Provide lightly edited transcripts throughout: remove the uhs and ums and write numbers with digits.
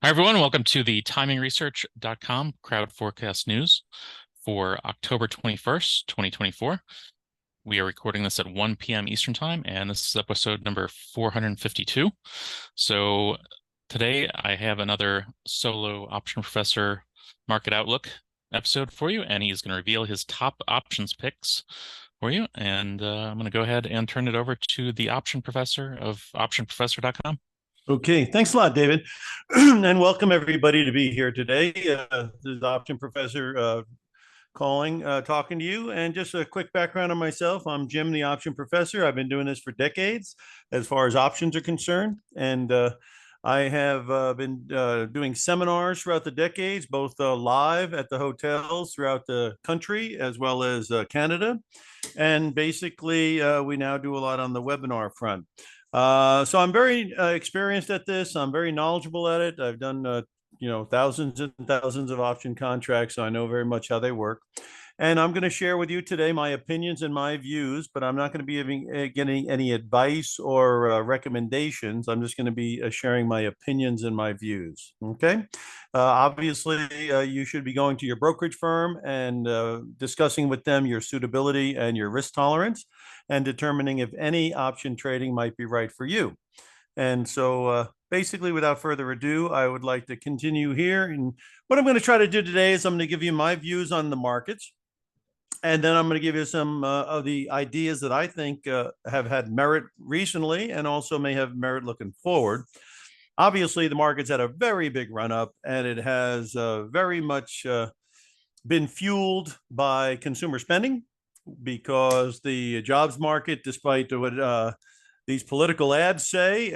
Hi, everyone. Welcome to the TimingResearch.com crowd forecast news for October 21st, 2024. We are recording this at 1 p.m. Eastern Time, and this is episode number 452. So today I have another solo option professor market outlook episode for you, and he's going to reveal his top options picks for you. And I'm going to go ahead and turn it over to the option professor of optionprofessor.com. Okay, thanks a lot, David, and welcome everybody to be here today. This is Option Professor talking to you. And just a quick background on myself. I'm Jim, the Option Professor. I've been doing this for decades as far as options are concerned. And I have been doing seminars throughout the decades, both live at the hotels throughout the country as well as Canada. And basically, we now do a lot on the webinar front. So I'm very experienced at this. I'm very knowledgeable at it. I've done, thousands and thousands of option contracts, so I know very much how they work. And I'm going to share with you today my opinions and my views, but I'm not going to be getting any advice or recommendations. I'm just going to be sharing my opinions and my views. Okay. Obviously, you should be going to your brokerage firm and discussing with them your suitability and your risk tolerance and determining if any option trading might be right for you. And so basically, without further ado, I would like to continue here. And what I'm going to try to do today is I'm going to give you my views on the markets. And then I'm going to give you some of the ideas that I think have had merit recently and also may have merit looking forward. Obviously, the market's had a very big run up, and it has very much been fueled by consumer spending because the jobs market, despite what these political ads say,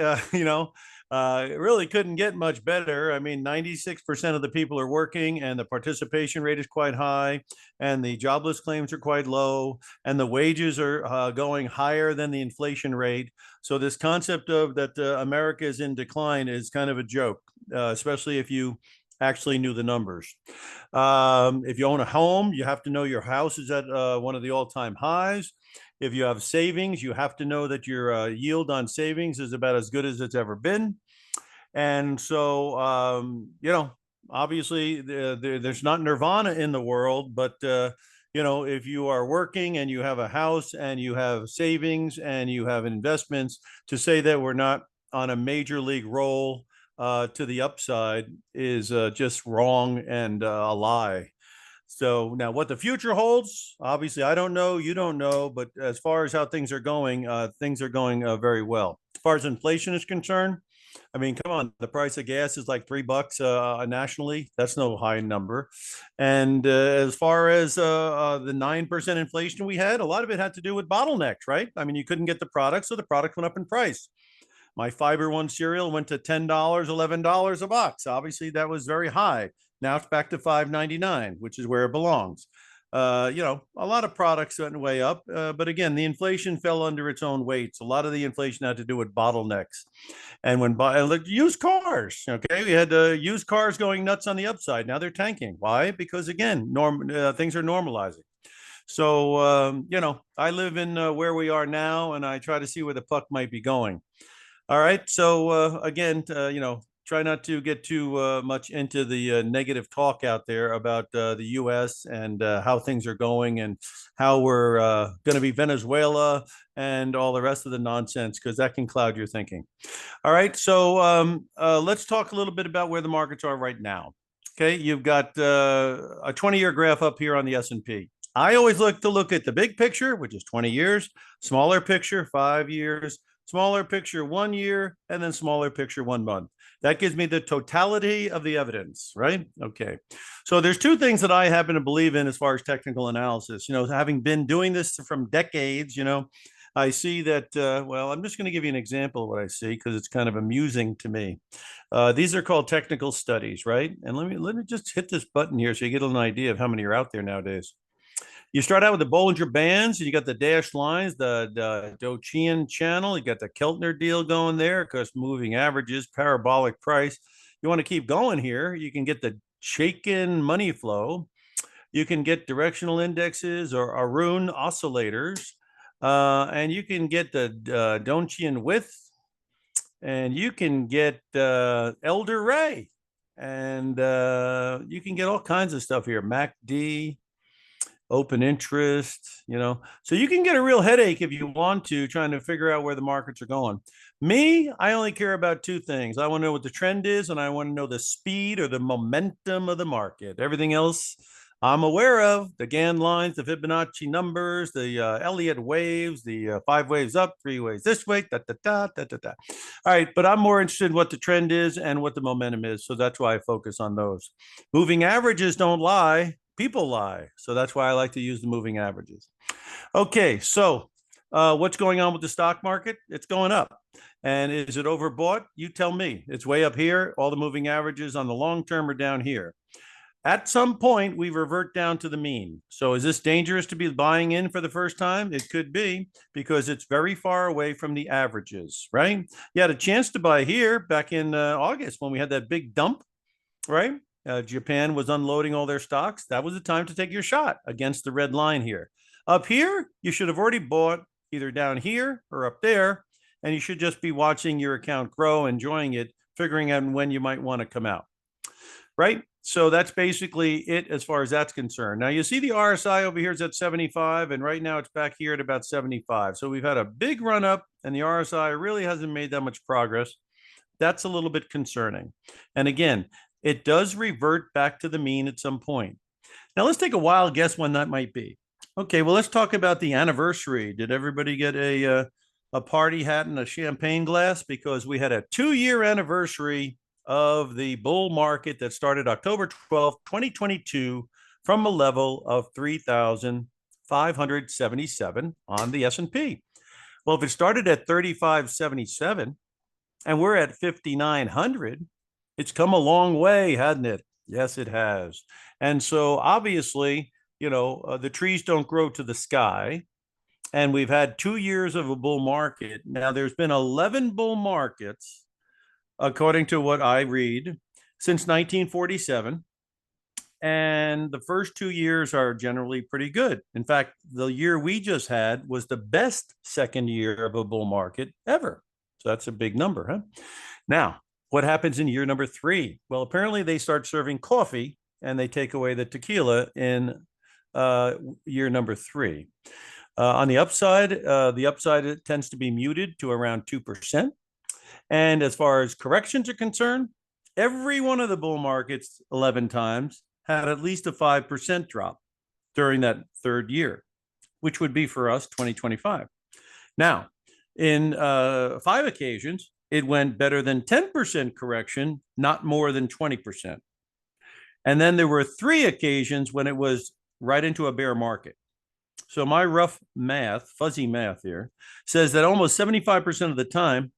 it really couldn't get much better. I mean, 96% of the people are working, and the participation rate is quite high, and the jobless claims are quite low, and the wages are going higher than the inflation rate. So this concept of that America is in decline is kind of a joke, especially if you actually knew the numbers. If you own a home, you have to know your house is at one of the all-time highs. If you have savings, you have to know that your yield on savings is about as good as it's ever been. And so, obviously there's not nirvana in the world, but, if you are working and you have a house and you have savings and you have investments, to say that we're not on a major league roll to the upside is just wrong and a lie. So now what the future holds, obviously, I don't know, you don't know, but as far as how things are going very well. As far as inflation is concerned, I mean, come on, the price of gas is like $3 nationally. That's no high number. And as far as the 9% inflation we had, a lot of it had to do with bottlenecks, right? I mean, you couldn't get the product, so the product went up in price. My Fiber One cereal went to $10, $11 a box. Obviously, that was very high. Now it's back to $5.99, which is where it belongs. A lot of products went way up, but again, the inflation fell under its own weights. A lot of the inflation had to do with bottlenecks, and when used cars, okay, we had used cars going nuts on the upside. Now they're tanking. Why? Because again, things are normalizing. So I live in where we are now, and I try to see where the puck might be going. All right. So again, try not to get too much into the negative talk out there about the U.S. and how things are going and how we're going to be Venezuela and all the rest of the nonsense, because that can cloud your thinking. All right. So let's talk a little bit about where the markets are right now. Okay. You've got a 20-year graph up here on the S&P. I always look at the big picture, which is 20 years, smaller picture, 5 years, smaller picture 1 year, and then smaller picture 1 month. That gives me the totality of the evidence, right? Okay. So there's two things that I happen to believe in as far as technical analysis. Having been doing this from decades, I see that, I'm just going to give you an example of what I see because it's kind of amusing to me. These are called technical studies, right? And let me just hit this button here so you get an idea of how many are out there nowadays. You start out with the Bollinger Bands, and you got the dashed lines, the Dochian channel. You got the Keltner deal going there, because moving averages, parabolic price. You want to keep going here. You can get the Chaikin money flow. You can get directional indexes or Arun oscillators. And you can get the Donchian width. And you can get Elder Ray. And you can get all kinds of stuff here. MACD, open interest, so you can get a real headache if you want to, trying to figure out where the markets are going. Me, I only care about two things. I want to know what the trend is, and I want to know the speed or the momentum of the market. Everything else I'm aware of: the Gann lines, the Fibonacci numbers, the Elliott waves, the 5 waves up, 3 waves this way, da, da, da, da, da, da. All right, but I'm more interested in what the trend is and what the momentum is, so that's why I focus on those. Moving averages don't lie, people lie. So that's why I like to use the moving averages. Okay, so what's going on with the stock market? It's going up. And is it overbought? You tell me. It's way up here. All the moving averages on the long term are down here. At some point, we revert down to the mean. So is this dangerous to be buying in for the first time? It could be, because it's very far away from the averages, right? You had a chance to buy here back in August when we had that big dump, right? Japan was unloading all their stocks. That was the time to take your shot against the red line here. Up here, you should have already bought either down here or up there, and you should just be watching your account grow, enjoying it, figuring out when you might want to come out, right? So that's basically it as far as that's concerned. Now you see the RSI over here is at 75, and right now it's back here at about 75. So we've had a big run up, and the RSI really hasn't made that much progress. That's a little bit concerning. And again, it does revert back to the mean at some point. Now let's take a wild guess when that might be. Okay, well, let's talk about the anniversary. Did everybody get a party hat and a champagne glass? Because we had a 2-year anniversary of the bull market that started October 12th, 2022, from a level of 3,577 on the S&P. Well, if it started at 3,577 and we're at 5,900, it's come a long way, hasn't it? Yes, it has. And so obviously, the trees don't grow to the sky. And we've had 2 years of a bull market. Now, there's been 11 bull markets, according to what I read, since 1947. And the first 2 years are generally pretty good. In fact, the year we just had was the best second year of a bull market ever. So that's a big number, huh? Now, what happens in year number 3? Well, apparently they start serving coffee and they take away the tequila in year number 3. On the upside it tends to be muted to around 2%. And as far as corrections are concerned, every one of the bull markets 11 times had at least a 5% drop during that third year, which would be for us 2025. Now, in 5 occasions, it went better than 10% correction, not more than 20%. And then there were 3 occasions when it was right into a bear market. So my rough math, fuzzy math here, says that almost 75% of the time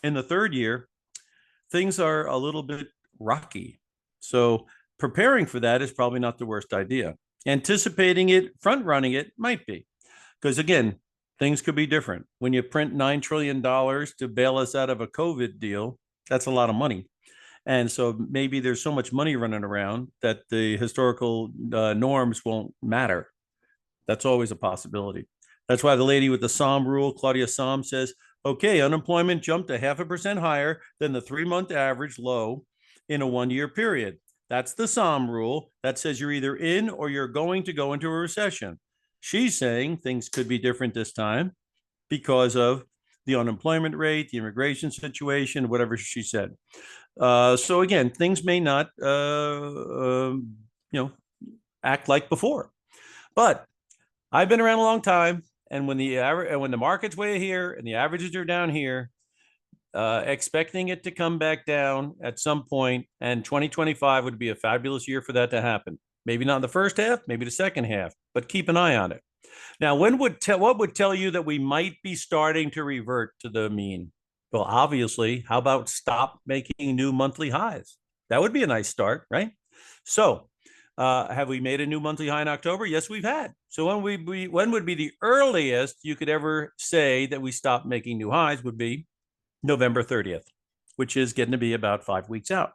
in the third year, things are a little bit rocky. So preparing for that is probably not the worst idea. Anticipating it, front running it might be. Because again, things could be different. When you print $9 trillion to bail us out of a COVID deal, that's a lot of money. And so maybe there's so much money running around that the historical norms won't matter. That's always a possibility. That's why the lady with the Somm rule, Claudia Somm, says, okay, unemployment jumped a 0.5% higher than the 3-month average low in a 1-year period. That's the Somm rule that says you're either in or you're going to go into a recession. She's saying things could be different this time because of the unemployment rate, the immigration situation, whatever she said. So again, things may not, act like before. But I've been around a long time, and when the market's way here and the averages are down here, expecting it to come back down at some point, and 2025 would be a fabulous year for that to happen. Maybe not in the first half, maybe the second half, but keep an eye on it. Now, what would tell you that we might be starting to revert to the mean? Well, obviously, how about stop making new monthly highs? That would be a nice start, right? So, have we made a new monthly high in October? Yes, we've had. So when would be the earliest you could ever say that we stopped making new highs? Would be November 30th, which is getting to be about 5 weeks out.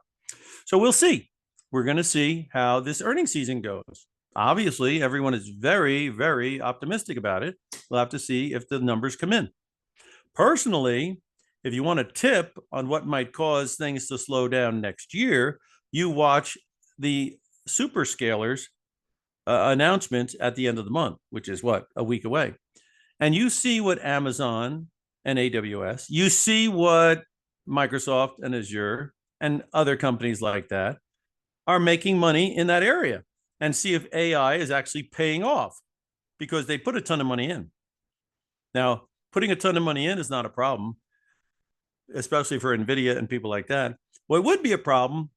So we'll see. We're going to see how this earnings season goes. Obviously, everyone is very, very optimistic about it. We'll have to see if the numbers come in. Personally, if you want a tip on what might cause things to slow down next year, you watch the superscalers announcements at the end of the month, which is what, a week away. And you see what Amazon and AWS, you see what Microsoft and Azure and other companies like that are making money in that area, and see if AI is actually paying off, because they put a ton of money in. Now, putting a ton of money in is not a problem, especially for NVIDIA and people like that. What would be a problem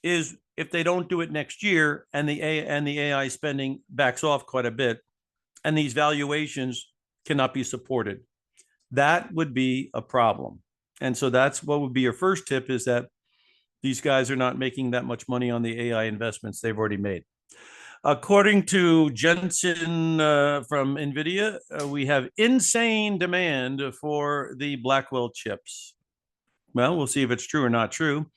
is if they don't do it next year and the AI spending backs off quite a bit and these valuations cannot be supported. That would be a problem. And so that's what would be your first tip, is that these guys are not making that much money on the AI investments they've already made. According to Jensen from NVIDIA, we have insane demand for the Blackwell chips. Well, we'll see if it's true or not true.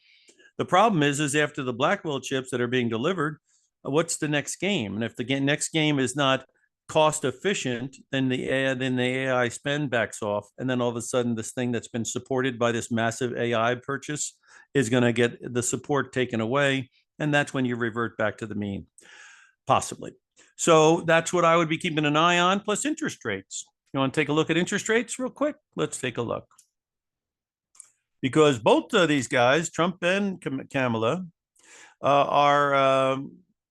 The problem is after the Blackwell chips that are being delivered, what's the next game? And if the next game is not cost efficient, then the AI spend backs off, and then all of a sudden this thing that's been supported by this massive AI purchase is going to get the support taken away, and that's when you revert back to the mean, possibly. So that's what I would be keeping an eye on, plus interest rates. You want to take a look at interest rates real quick? Let's take a look. Because both of these guys, Trump and Kamala, are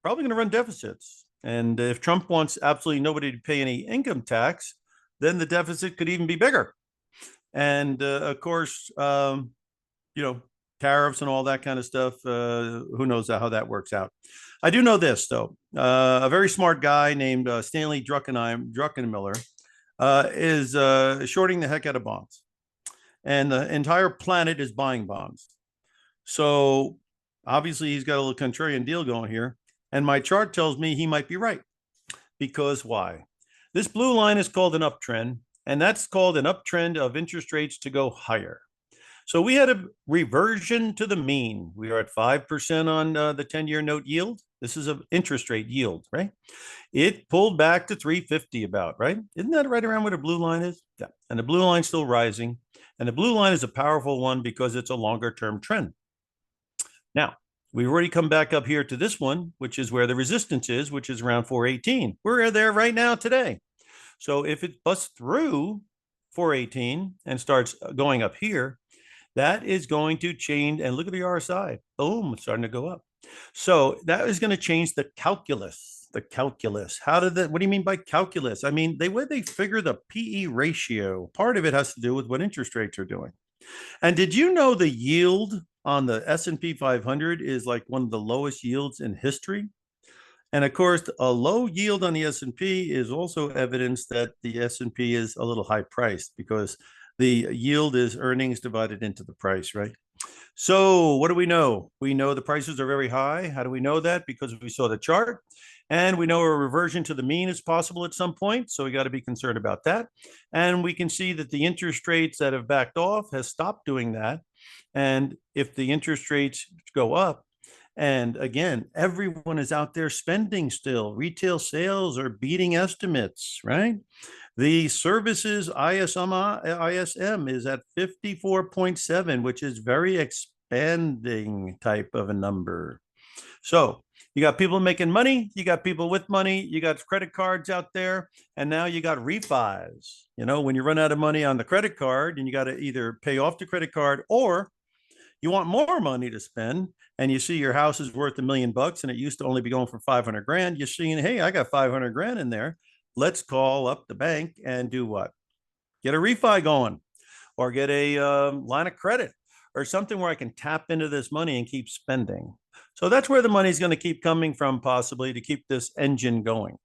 probably going to run deficits. And if Trump wants absolutely nobody to pay any income tax, then the deficit could even be bigger. And of course, tariffs and all that kind of stuff, who knows how that works out. I do know this, though. A very smart guy named Stanley Druckenmiller is shorting the heck out of bonds. And the entire planet is buying bonds. So obviously he's got a little contrarian deal going here. And my chart tells me he might be right. Because why? This blue line is called an uptrend, and that's called an uptrend of interest rates to go higher. So we had a reversion to the mean. We are at 5% on the 10-year note yield. This is an interest rate yield, right? It pulled back to 350 about, right? Isn't that right around where the blue line is? Yeah. And the blue line's still rising. And the blue line is a powerful one because it's a longer term trend. Now, we've already come back up here to this one, which is where the resistance is, which is around 418. We're there right now today. So if it busts through 418 and starts going up here, that is going to change. And look at the RSI. Boom, it's starting to go up. So that is going to change the calculus. The calculus. What do you mean by calculus? I mean, way they figure the PE ratio. Part of it has to do with what interest rates are doing. And did you know the yield on the S&P 500 is like one of the lowest yields in history? And of course, a low yield on the S&P is also evidence that the S&P is a little high priced, because the yield is earnings divided into the price, right? So what do we know? We know the prices are very high. How do we know that? Because we saw the chart, and we know a reversion to the mean is possible at some point. So we got to be concerned about that. And we can see that the interest rates that have backed off has stopped doing that. And if the interest rates go up, and again, everyone is out there spending still. Retail sales are beating estimates, right? The services ISM is at 54.7, which is very expanding type of a number. So you got people making money, you got people with money, you got credit cards out there, and now you got refis. When you run out of money on the credit card and you got to either pay off the credit card, or you want more money to spend, and you see your house is worth $1 million and it used to only be going for 500 grand. You're seeing, hey, I got 500 grand in there. Let's call up the bank and do what? Get a refi going, or get a line of credit, or something where I can tap into this money and keep spending. So that's where the money's going to keep coming from, possibly, to keep this engine going.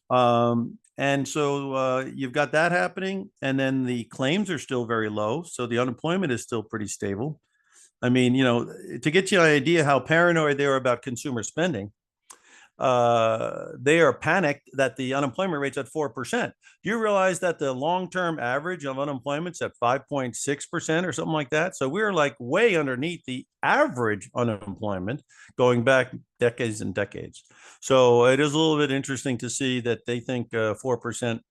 And so you've got that happening. And then the claims are still very low. So the unemployment is still pretty stable. I mean, to get you an idea how paranoid they are about consumer spending, they are panicked that the unemployment rate's at 4%. Do you realize that the long-term average of unemployment's at 5.6% or something like that? So we're like way underneath the average unemployment going back decades and decades. So it is a little bit interesting to see that they think 4%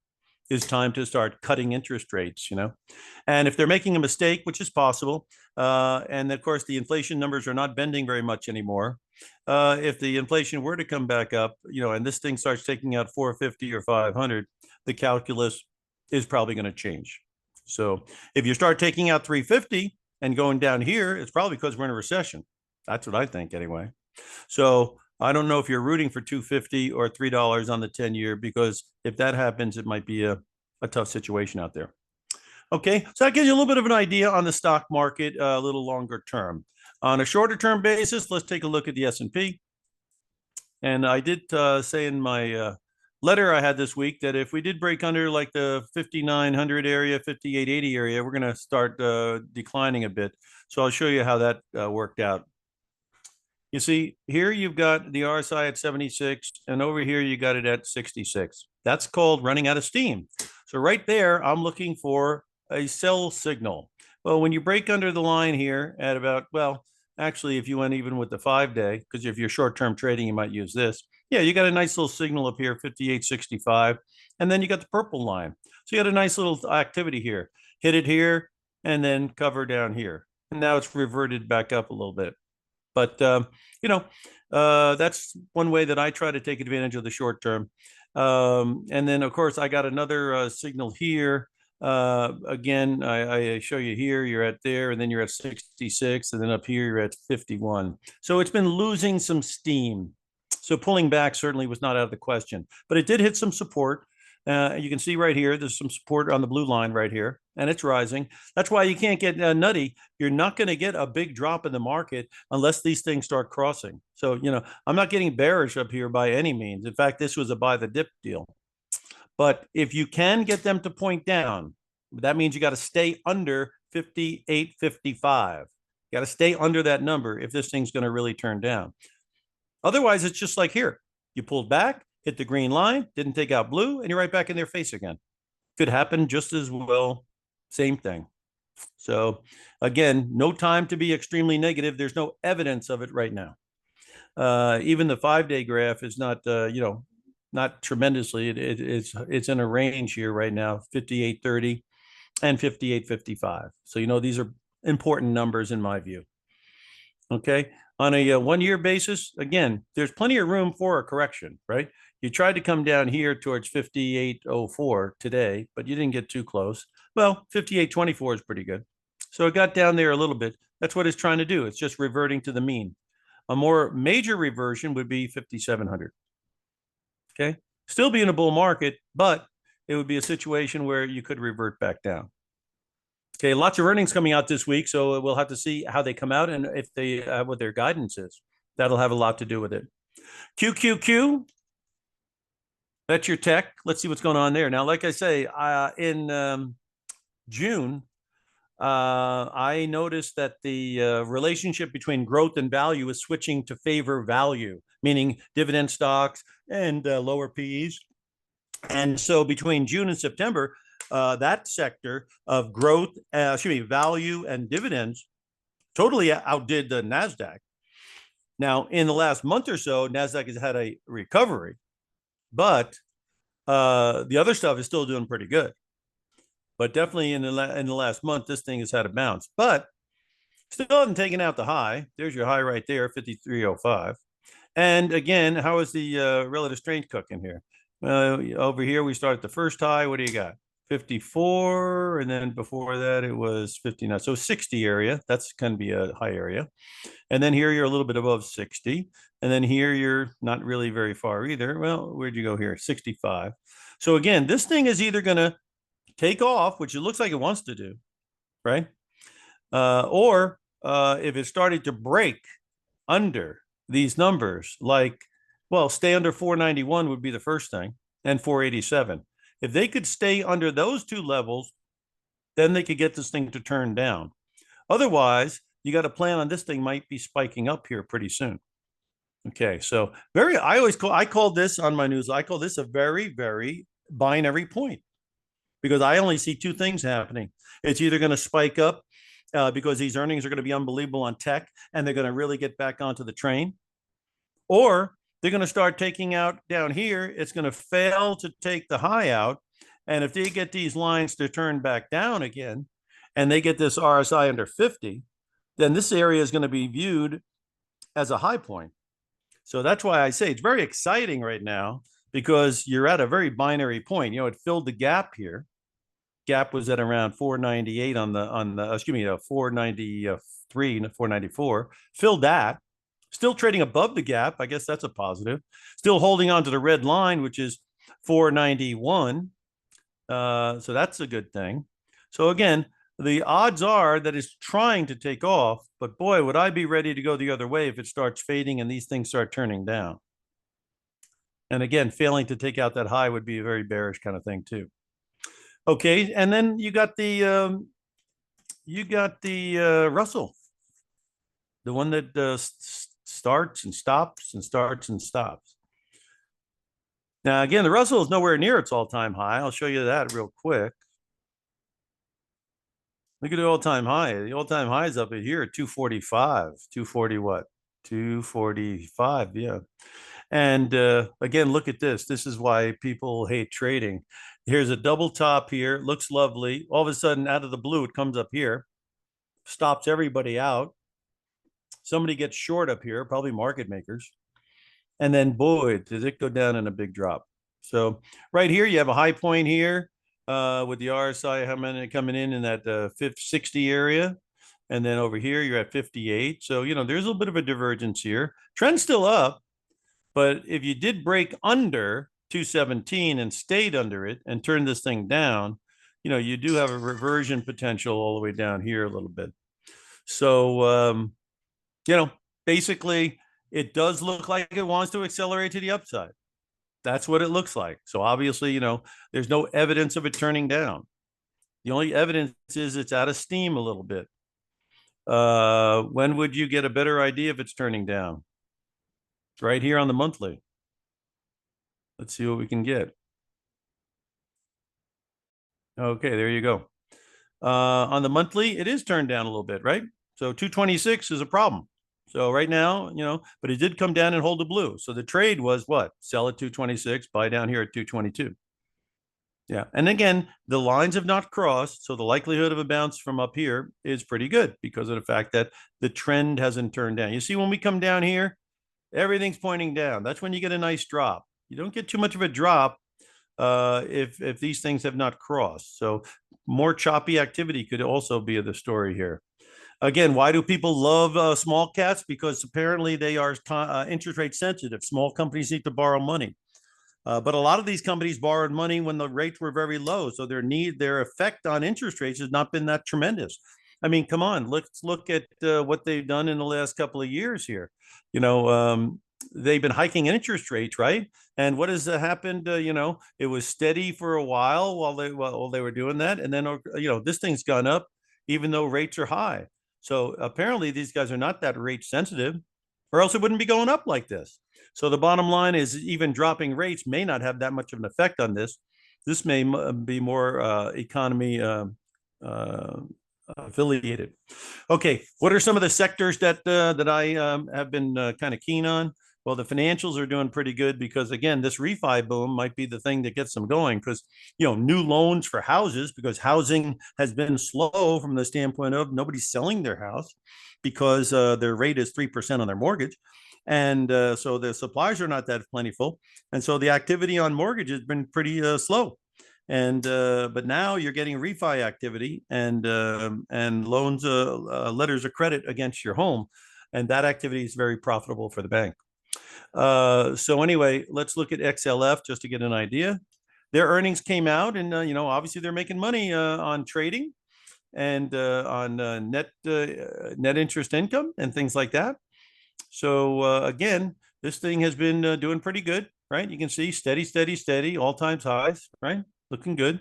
is time to start cutting interest rates, And if they're making a mistake, which is possible, and of course the inflation numbers are not bending very much anymore. If the inflation were to come back up, and this thing starts taking out 450 or 500, the calculus is probably going to change. So if you start taking out 350 and going down here, it's probably because we're in a recession. That's what I think anyway. So I don't know if you're rooting for 250 or $3 on the 10-year, because if that happens, it might be a tough situation out there. Okay, so that gives you a little bit of an idea on the stock market, a little longer term. On a shorter term basis, let's take a look at the S&P. And I did say in my letter I had this week that if we did break under like the 5,900 area, 5,880 area, we're going to start declining a bit. So I'll show you how that worked out. You see, here you've got the RSI at 76, and over here you got it at 66. That's called running out of steam. So right there, I'm looking for a sell signal. Well, when you break under the line here at about, well, actually, if you went even with the 5-day, because if you're short-term trading, you might use this. Yeah, you got a nice little signal up here, 58.65, and then you got the purple line. So you got a nice little activity here. Hit it here, and then cover down here. And now it's reverted back up a little bit. But, that's one way that I try to take advantage of the short term. And then, of course, I got another signal here. Again, I show you here, you're at there, and then you're at 66, and then up here, you're at 51. So it's been losing some steam. So pulling back certainly was not out of the question, but it did hit some support. You can see right here, there's some support on the blue line right here, and it's rising. That's why you can't get nutty. You're not going to get a big drop in the market unless these things start crossing. So, I'm not getting bearish up here by any means. In fact, this was a buy the dip deal. But if you can get them to point down, that means you got to stay under 58.55. You got to stay under that number if this thing's going to really turn down. Otherwise, it's just like here. You pulled back, hit the green line, didn't take out blue, and you're right back in their face again. Could happen just as well. Same thing. So again, no time to be extremely negative. There's no evidence of it right now. Even the 5-day graph is not, not tremendously. It's in a range here right now, 58.30 and 58.55. So, these are important numbers in my view. Okay. On a 1-year basis, again, there's plenty of room for a correction, right? You tried to come down here towards 58.04 today, but you didn't get too close. Well, 58.24 is pretty good. So it got down there a little bit. That's what it's trying to do. It's just reverting to the mean. A more major reversion would be 5,700. Okay. Still be in a bull market, but it would be a situation where you could revert back down. Okay, lots of earnings coming out this week, so we'll have to see how they come out and if they what their guidance is. That'll have a lot to do with it. QQQ, that's your tech. Let's see what's going on there. Now, like I say, in June, I noticed that the relationship between growth and value is switching to favor value, meaning dividend stocks and lower PEs. And so between June and September, that sector of growth, value and dividends totally outdid the NASDAQ. Now, in the last month or so, NASDAQ has had a recovery, but the other stuff is still doing pretty good. But definitely in the last month, this thing has had a bounce, but still hasn't taken out the high. There's your high right there, 53.05. And again, how is the relative strength cooking here? Over here, we start at the first high. What do you got? 54, and then before that it was 59. So 60 area, that's going to be a high area. And then here you're a little bit above 60. And then here you're not really very far either. Well, where'd you go here? 65. So again, this thing is either going to take off, which it looks like it wants to do, right? Or if it started to break under these numbers, like, well, stay under 491 would be the first thing, and 487. If they could stay under those two levels, then they could get this thing to turn down. Otherwise, you got to plan on this thing might be spiking up here pretty soon. Okay, so I call this on my news, I call this a very, very binary point, because I only see two things happening. It's either going to spike up because these earnings are going to be unbelievable on tech and they're going to really get back onto the train, or they're going to start taking out down here. It's going to fail to take the high out, And if they get these lines to turn back down again, and they get this RSI under 50, then this area is going to be viewed as a high point. So that's why I say it's very exciting right now, because you're at a very binary point. It filled the gap here. Gap was at around 498 on the 493, 494. Filled that. Still trading above the gap. I guess that's a positive. Still holding on to the red line, which is 491. So that's a good thing. So again, the odds are that it's trying to take off, but boy, would I be ready to go the other way if it starts fading and these things start turning down. And again, failing to take out that high would be a very bearish kind of thing too. Okay, and then you got the Russell, the one that starts and stops and starts and stops. Now, again, the Russell is nowhere near its all-time high. I'll show you that real quick. Look at the all-time high. The all-time high is up at here at 245. 240 what? 245, yeah. And again, look at this. This is why people hate trading. Here's a double top here. Looks lovely. All of a sudden, out of the blue, it comes up here, stops everybody out. Somebody gets short up here, probably market makers. And then, boy, does it go down in a big drop. So right here, you have a high point here with the RSI coming in that 60 area. And then over here, you're at 58. So, there's a little bit of a divergence here. Trend's still up. But if you did break under 217 and stayed under it and turned this thing down, you do have a reversion potential all the way down here a little bit. So, basically, it does look like it wants to accelerate to the upside. That's what it looks like. So obviously, there's no evidence of it turning down. The only evidence is it's out of steam a little bit. When would you get a better idea if it's turning down? Right here on the monthly. Let's see what we can get. Okay, there you go. On the monthly, it is turned down a little bit, right? So 226 is a problem. So right now, but it did come down and hold the blue. So the trade was what? Sell at 226, buy down here at 222. Yeah. And again, the lines have not crossed. So the likelihood of a bounce from up here is pretty good because of the fact that the trend hasn't turned down. You see, when we come down here, everything's pointing down. That's when you get a nice drop. You don't get too much of a drop if these things have not crossed. So more choppy activity could also be the story here. Again, why do people love small caps? Because apparently they are interest rate sensitive. Small companies need to borrow money. But a lot of these companies borrowed money when the rates were very low. So their effect on interest rates has not been that tremendous. I mean, come on, let's look at what they've done in the last couple of years here. They've been hiking interest rates, right? And what has happened? It was steady for a while they were doing that. And then, this thing's gone up even though rates are high. So apparently these guys are not that rate sensitive, or else it wouldn't be going up like this. So the bottom line is even dropping rates may not have that much of an effect on this. This may be more economy affiliated. Okay, what are some of the sectors that I have been kind of keen on? Well, the financials are doing pretty good because, again, this refi boom might be the thing that gets them going because, new loans for houses, because housing has been slow from the standpoint of nobody's selling their house because their rate is 3% on their mortgage. And so the supplies are not that plentiful. And so the activity on mortgage has been pretty slow. And but now you're getting refi activity and loans, letters of credit against your home. And that activity is very profitable for the bank. So anyway, let's look at XLF just to get an idea. Their earnings came out and, obviously they're making money on trading and on net interest income and things like that. So again, this thing has been doing pretty good, right? You can see steady, all times highs, right? Looking good.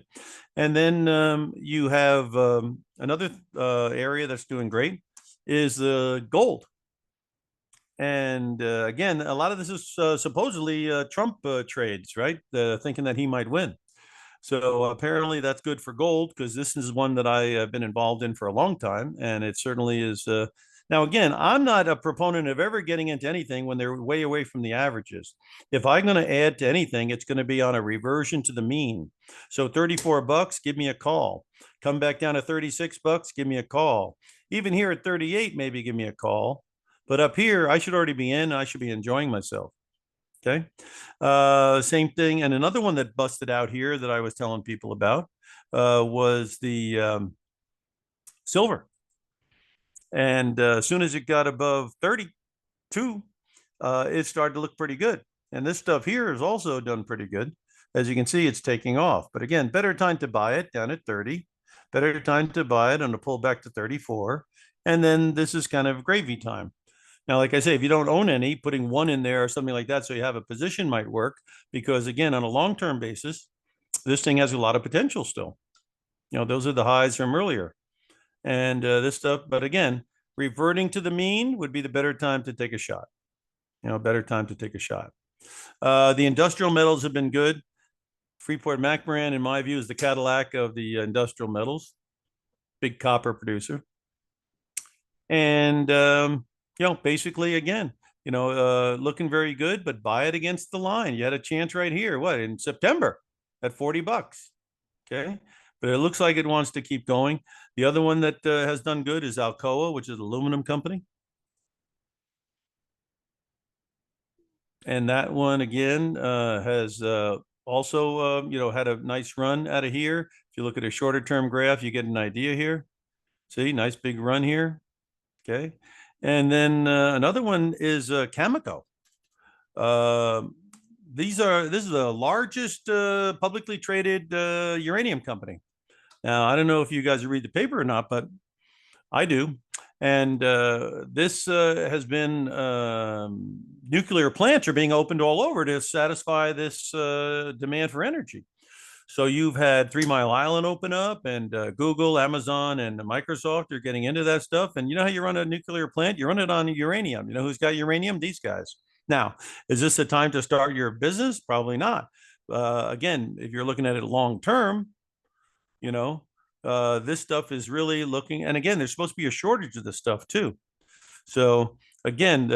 And then you have another area that's doing great is the gold. And again, a lot of this is supposedly Trump trades, right? Thinking that he might win. So apparently that's good for gold because this is one that I have been involved in for a long time. And it certainly is Now, again, I'm not a proponent of ever getting into anything when they're way away from the averages. If I'm going to add to anything, it's going to be on a reversion to the mean. So $34, give me a call. Come back down to $36, give me a call. Even here at 38, maybe give me a call. But up here, I should already be in. I should be enjoying myself. Okay. Same thing. And another one that busted out here that I was telling people about was the silver. And as soon as it got above 32, it started to look pretty good. And this stuff here has also done pretty good. As you can see, it's taking off. But again, better time to buy it down at 30. Better time to buy it on a pull back to 34. And then this is kind of gravy time. Now, like I say, if you don't own any, putting one in there or something like that so you have a position might work, because again, on a long-term basis, this thing has a lot of potential still. Those are the highs from earlier. And this stuff, but again, reverting to the mean would be the better time to take a shot. Better time to take a shot. The industrial metals have been good. Freeport-McMoRan, in my view, is the Cadillac of the industrial metals. Big copper producer. And basically, again, looking very good, but buy it against the line. You had a chance right here. What, in September at $40? Okay. But it looks like it wants to keep going. The other one that has done good is Alcoa, which is an aluminum company. And that one, again, has also, had a nice run out of here. If you look at a shorter term graph, you get an idea here. See, nice big run here. Okay. And then another one is Cameco. This is the largest publicly traded uranium company. Now, I don't know if you guys read the paper or not, but I do. And this has been nuclear plants are being opened all over to satisfy this demand for energy. So you've had 3 Mile Island open up, and Google, Amazon, and Microsoft are getting into that stuff. And you know how you run a nuclear plant? You run it on uranium. You know who's got uranium? These guys. Now, is this a time to start your business? Probably not. Again, if you're looking at it long term, this stuff is really looking. And again, there's supposed to be a shortage of this stuff too. So again,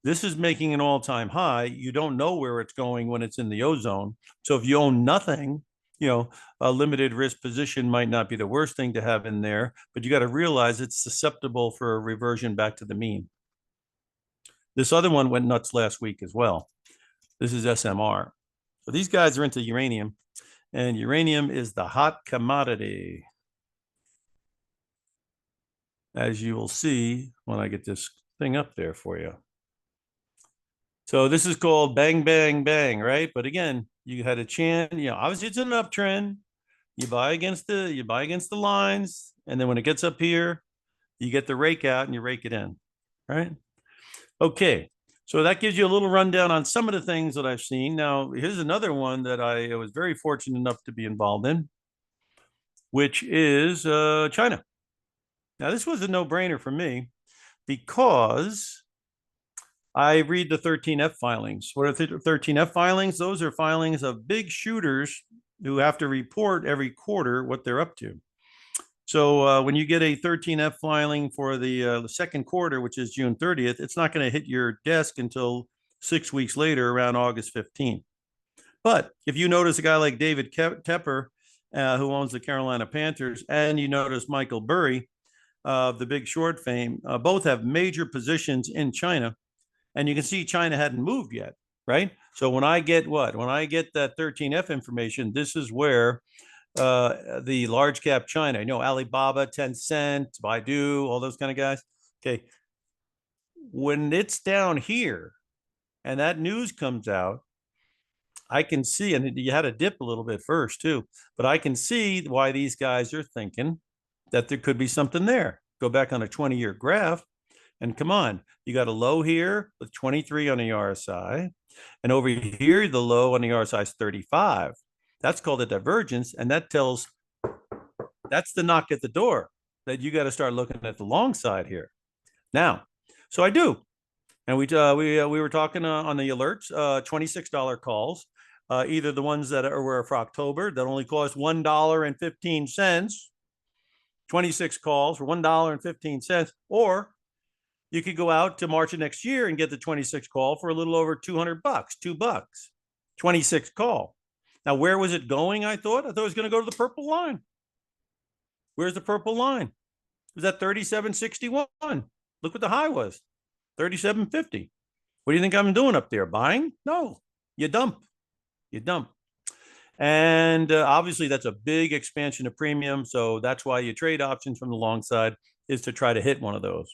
this is making an all-time high. You don't know where it's going when it's in the ozone. So if you own nothing, a limited risk position might not be the worst thing to have in there, but you got to realize it's susceptible for a reversion back to the mean. This other one went nuts last week as well. This is SMR. So these guys are into uranium, and uranium is the hot commodity, as you will see when I get this thing up there for you. So this is called bang, bang, bang, right? But again, you had a chance, obviously it's an uptrend. You buy against the lines, and then when it gets up here, you get the rake out and you rake it in, right? Okay, so that gives you a little rundown on some of the things that I've seen. Now, here's another one that I was very fortunate enough to be involved in, which is China. Now, this was a no-brainer for me because I read the 13F filings. What are 13F filings? Those are filings of big shooters who have to report every quarter what they're up to. So when you get a 13F filing for the second quarter, which is June 30th, it's not going to hit your desk until 6 weeks later, around August 15th. But if you notice a guy like David Tepper, who owns the Carolina Panthers, and you notice Michael Burry, of the Big Short fame, both have major positions in China. And you can see China hadn't moved yet, right? So when I get that 13F information, this is where the large cap China, Alibaba, Tencent, Baidu, all those kind of guys. Okay. When it's down here and that news comes out, I can see, and you had a dip a little bit first too, but I can see why these guys are thinking that there could be something there. Go back on a 20-year graph. And come on, you got a low here with 23 on the RSI. And over here, the low on the RSI is 35. That's called a divergence. And that's the knock at the door that you got to start looking at the long side here. Now, so I do. And we were talking on the alerts, $26 calls, either the ones that were for October that only cost $1.15, 26 calls for $1.15, or You could go out to March of next year and get the 26 call for a little over $200, $2, 26 call. Now, where was it going? I thought it was going to go to the purple line. Where's the purple line? It was at 37.61. Look what the high was, 37.50. What do you think I'm doing up there? Buying? No, you dump. You dump. And obviously, that's a big expansion of premium. So that's why you trade options from the long side, is to try to hit one of those.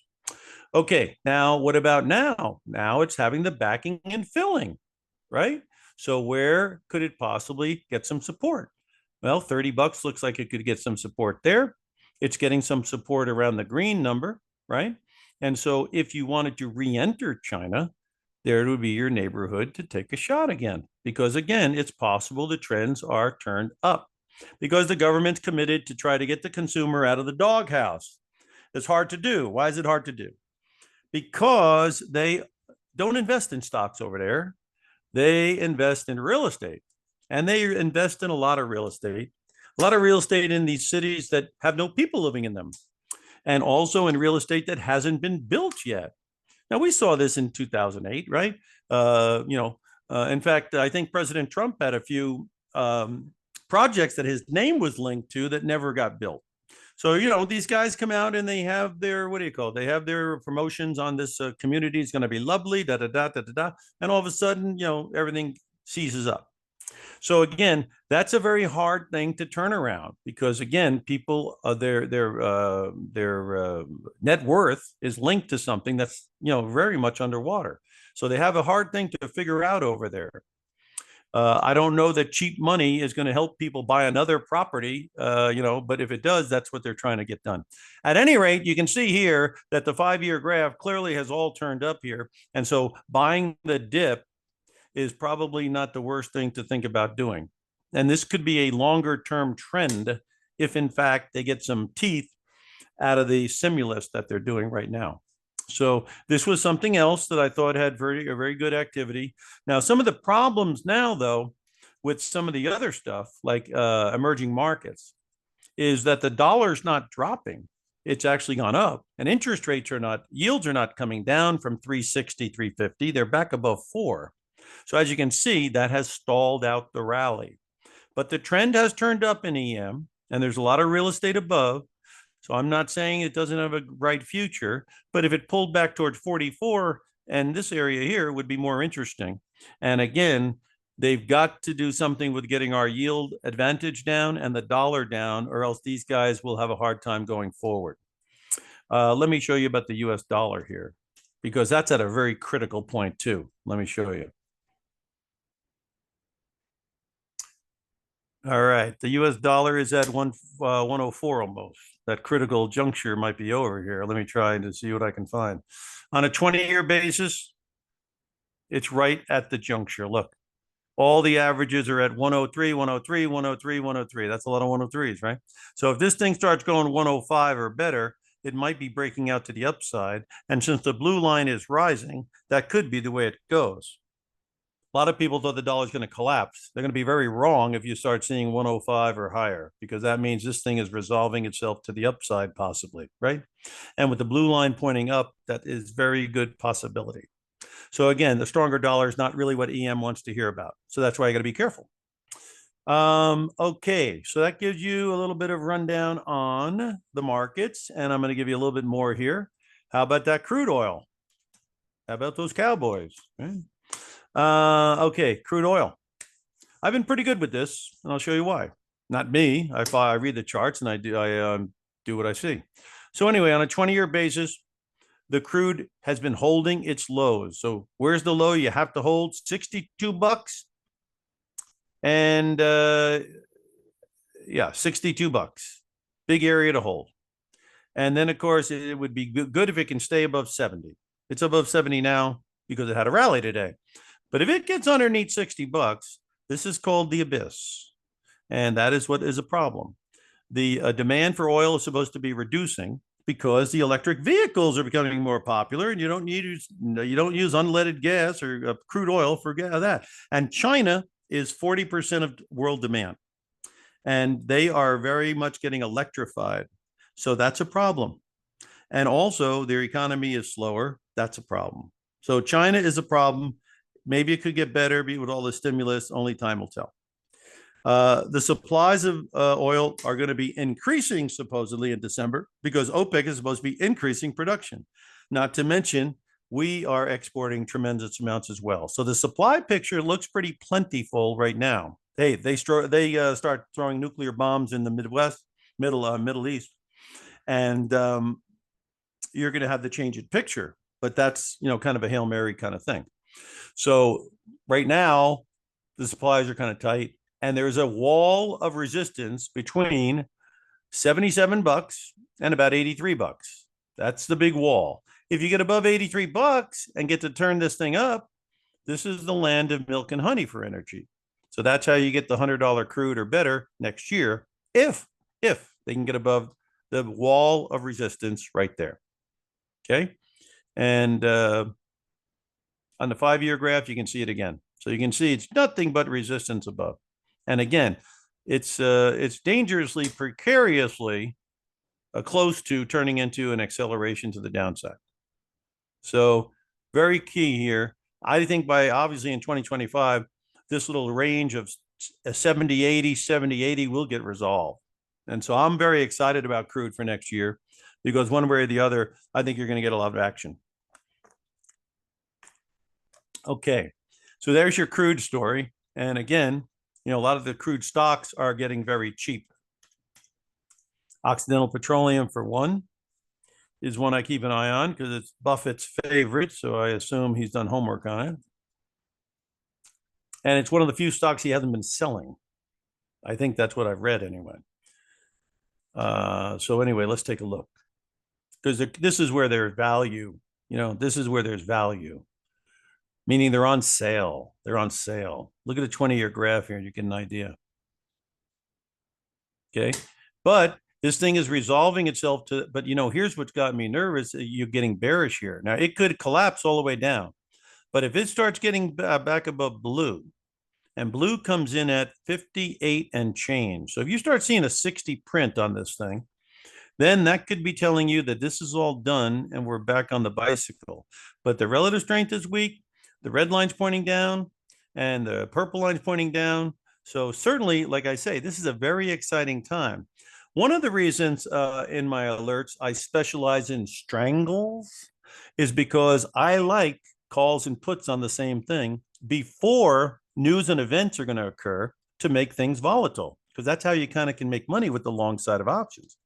Okay, now what about now? Now it's having the backing and filling, right? So where could it possibly get some support? Well, $30 looks like it could get some support there. It's getting some support around the green number, right? And so if you wanted to re-enter China, there would be your neighborhood to take a shot again. Because again, it's possible the trends are turned up because the government's committed to try to get the consumer out of the doghouse. It's hard to do. Why is it hard to do? Because they don't invest in stocks over there. They invest in real estate, and they invest in a lot of real estate in these cities that have no people living in them, and also in real estate that hasn't been built yet. Now, we saw this in 2008, right? In fact, I think President Trump had a few projects that his name was linked to that never got built. So, these guys come out and they have their, what do you call it? They have their promotions on this community is going to be lovely, da, da, da, da, da, da. And all of a sudden, everything seizes up. So again, that's a very hard thing to turn around because again, people, their net worth is linked to something that's, very much underwater. So they have a hard thing to figure out over there. I don't know that cheap money is going to help people buy another property, but if it does, that's what they're trying to get done. At any rate, you can see here that the 5-year graph clearly has all turned up here. And so buying the dip is probably not the worst thing to think about doing. And this could be a longer term trend if in fact they get some teeth out of the stimulus that they're doing right now. So this was something else that I thought had a very good activity. Now, some of the problems now, though, with some of the other stuff like emerging markets is that the dollar's not dropping. It's actually gone up, and interest rates yields are not coming down from 360, 350. They're back above 4. So as you can see, that has stalled out the rally. But the trend has turned up in EM, and there's a lot of real estate above. So I'm not saying it doesn't have a bright future, but if it pulled back towards 44, and this area here would be more interesting. And again, they've got to do something with getting our yield advantage down and the dollar down, or else these guys will have a hard time going forward. Let me show you about the US dollar here, because that's at a very critical point too. Let me show you. All right, the US dollar is at 104 almost. That critical juncture might be over here. Let me try to see what I can find. On a 20-year basis, it's right at the juncture. Look, all the averages are at 103, 103, 103, 103. That's a lot of 103s, right? So if this thing starts going 105 or better, it might be breaking out to the upside. And since the blue line is rising, that could be the way it goes. A lot of people thought the dollar is going to collapse. They're going to be very wrong if you start seeing 105 or higher, because that means this thing is resolving itself to the upside possibly, right? And with the blue line pointing up, that is very good possibility. So again, the stronger dollar is not really what EM wants to hear about. So that's why you got to be careful. Okay, so that gives you a little bit of rundown on the markets, and I'm going to give you a little bit more here. How about that crude oil? How about those cowboys? Right? Okay, crude oil. I've been pretty good with this, and I'll show you why. Not me. I read the charts and I do what I see. So anyway, on a 20-year basis, the crude has been holding its lows. So where's the low you have to hold? $62. And yeah, $62. Big area to hold. And then, of course, it would be good if it can stay above 70. It's above 70 now because it had a rally today. But if it gets underneath $60, this is called the abyss. And that is what is a problem. The demand for oil is supposed to be reducing because the electric vehicles are becoming more popular, and you don't use unleaded gas or crude oil for that. And China is 40% of world demand. And they are very much getting electrified. So that's a problem. And also their economy is slower. That's a problem. So China is a problem. Maybe it could get better with all the stimulus. Only time will tell. The supplies of oil are going to be increasing supposedly in December because OPEC is supposed to be increasing production. Not to mention, we are exporting tremendous amounts as well. So the supply picture looks pretty plentiful right now. Hey, they start throwing nuclear bombs in the Middle East, and you're going to have the change in picture. But that's kind of a Hail Mary kind of thing. So right now, the supplies are kind of tight, and there's a wall of resistance between $77 and about $83. That's the big wall. If you get above $83 and get to turn this thing up, this is the land of milk and honey for energy. So that's how you get the $100 crude or better next year, if they can get above the wall of resistance right there. Okay, and on the 5-year graph, you can see it again. So you can see it's nothing but resistance above. And again, it's dangerously, precariously close to turning into an acceleration to the downside. So very key here. I think by obviously in 2025, this little range of 70, 80, 70, 80 will get resolved. And so I'm very excited about crude for next year because one way or the other, I think you're going to get a lot of action. Okay, so there's your crude story. And again, a lot of the crude stocks are getting very cheap. Occidental Petroleum, for one, is one I keep an eye on because it's Buffett's favorite. So I assume he's done homework on it. And it's one of the few stocks he hasn't been selling. I think that's what I've read anyway. So anyway, let's take a look. Because this is where there's value. This is where there's value. Meaning they're on sale. They're on sale. Look at the 20-year graph here and you get an idea. Okay. But this thing is resolving itself but here's what's got me nervous. You're getting bearish here. Now it could collapse all the way down. But if it starts getting back above blue, and blue comes in at 58 and change. So if you start seeing a 60 print on this thing, then that could be telling you that this is all done and we're back on the bicycle. But the relative strength is weak. The red line's pointing down and the purple line's pointing down. So certainly, like I say, this is a very exciting time. One of the reasons in my alerts I specialize in strangles is because I like calls and puts on the same thing before news and events are going to occur to make things volatile, because that's how you kind of can make money with the long side of options.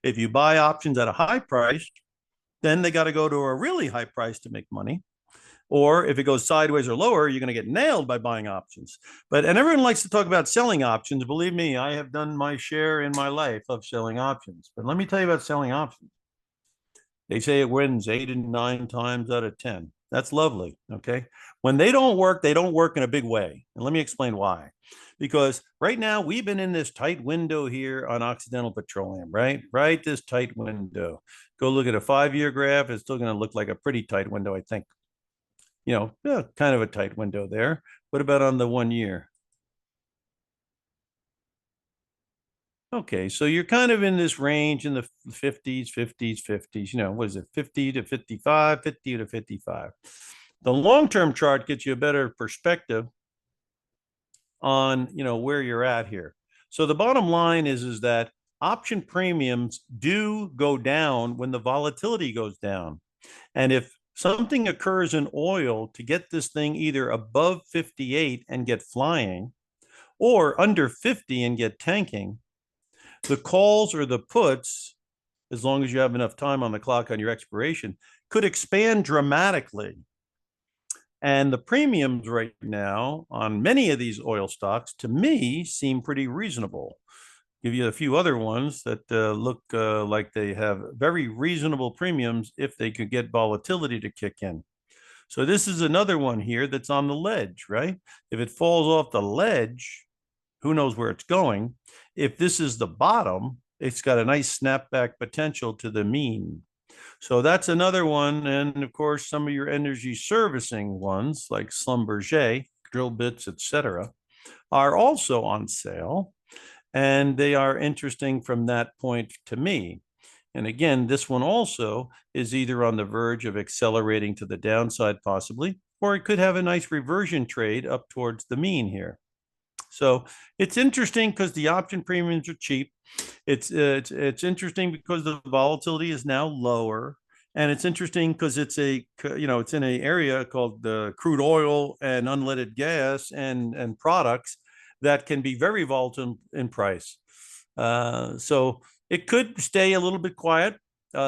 If you buy options at a high price, then they got to go to a really high price to make money. Or if it goes sideways or lower, you're going to get nailed by buying options. And everyone likes to talk about selling options. Believe me, I have done my share in my life of selling options. But let me tell you about selling options. They say it wins 8 and 9 times out of 10. That's lovely. Okay. When they don't work in a big way. And let me explain why. Because right now we've been in this tight window here on Occidental Petroleum, right? Right. This tight window. Go look at a 5-year graph. It's still going to look like a pretty tight window, I think. Kind of a tight window there. What about on the 1 year? Okay, so you're kind of in this range in the 50s. What is it? 50 to 55, 50 to 55. The long-term chart gets you a better perspective on, where you're at here. So the bottom line is that option premiums do go down when the volatility goes down. And if something occurs in oil to get this thing either above 58 and get flying, or under 50 and get tanking, the calls or the puts, as long as you have enough time on the clock on your expiration, could expand dramatically. And the premiums right now on many of these oil stocks, to me, seem pretty reasonable. Give you a few other ones that look like they have very reasonable premiums if they could get volatility to kick in. So this is another one here that's on the ledge, right? If it falls off the ledge, who knows where it's going? If this is the bottom, it's got a nice snapback potential to the mean. So that's another one. And of course, some of your energy servicing ones like Schlumberger, drill bits, etc., are also on sale. And they are interesting from that point to me. And again, this one also is either on the verge of accelerating to the downside possibly, or it could have a nice reversion trade up towards the mean here. So it's interesting because the option premiums are cheap. It's interesting because the volatility is now lower, and it's interesting because it's it's in an area called the crude oil and unleaded gas and products that can be very volatile in price. So it could stay a little bit quiet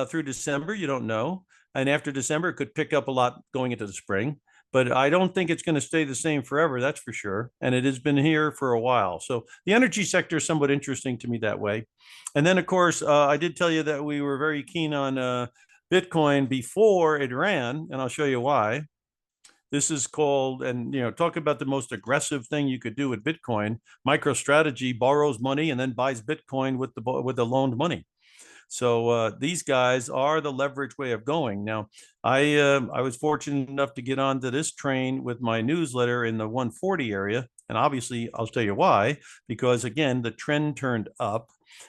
through December. You don't know, and after December, it could pick up a lot going into the spring. But I don't think it's going to stay the same forever. That's for sure. And it has been here for a while. So the energy sector is somewhat interesting to me that way. And then, of course, I did tell you that we were very keen on Bitcoin before it ran, and I'll show you why. This is called, and talk about the most aggressive thing you could do with Bitcoin. MicroStrategy borrows money and then buys Bitcoin with the loaned money. So these guys are the leverage way of going. Now, I was fortunate enough to get onto this train with my newsletter in the 140 area, and obviously I'll tell you why. Because again, the trend turned up,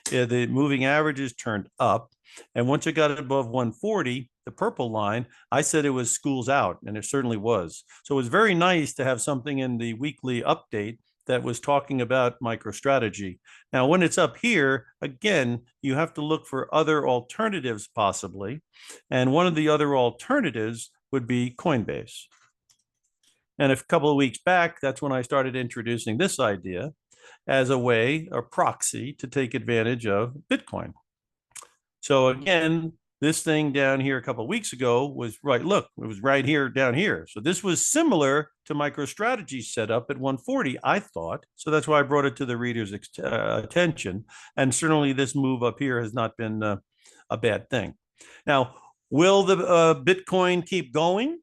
the moving averages turned up, and once it got above 140, the purple line, I said it was schools out, and it certainly was. So it was very nice to have something in the weekly update that was talking about MicroStrategy. Now, when it's up here, again, you have to look for other alternatives possibly. And one of the other alternatives would be Coinbase. And a couple of weeks back, that's when I started introducing this idea as a way, a proxy to take advantage of Bitcoin. So again, this thing down here a couple of weeks ago was right. Look, it was right here down here. So this was similar to MicroStrategy setup at 140, I thought. So that's why I brought it to the reader's attention. And certainly this move up here has not been a bad thing. Now, will the Bitcoin keep going?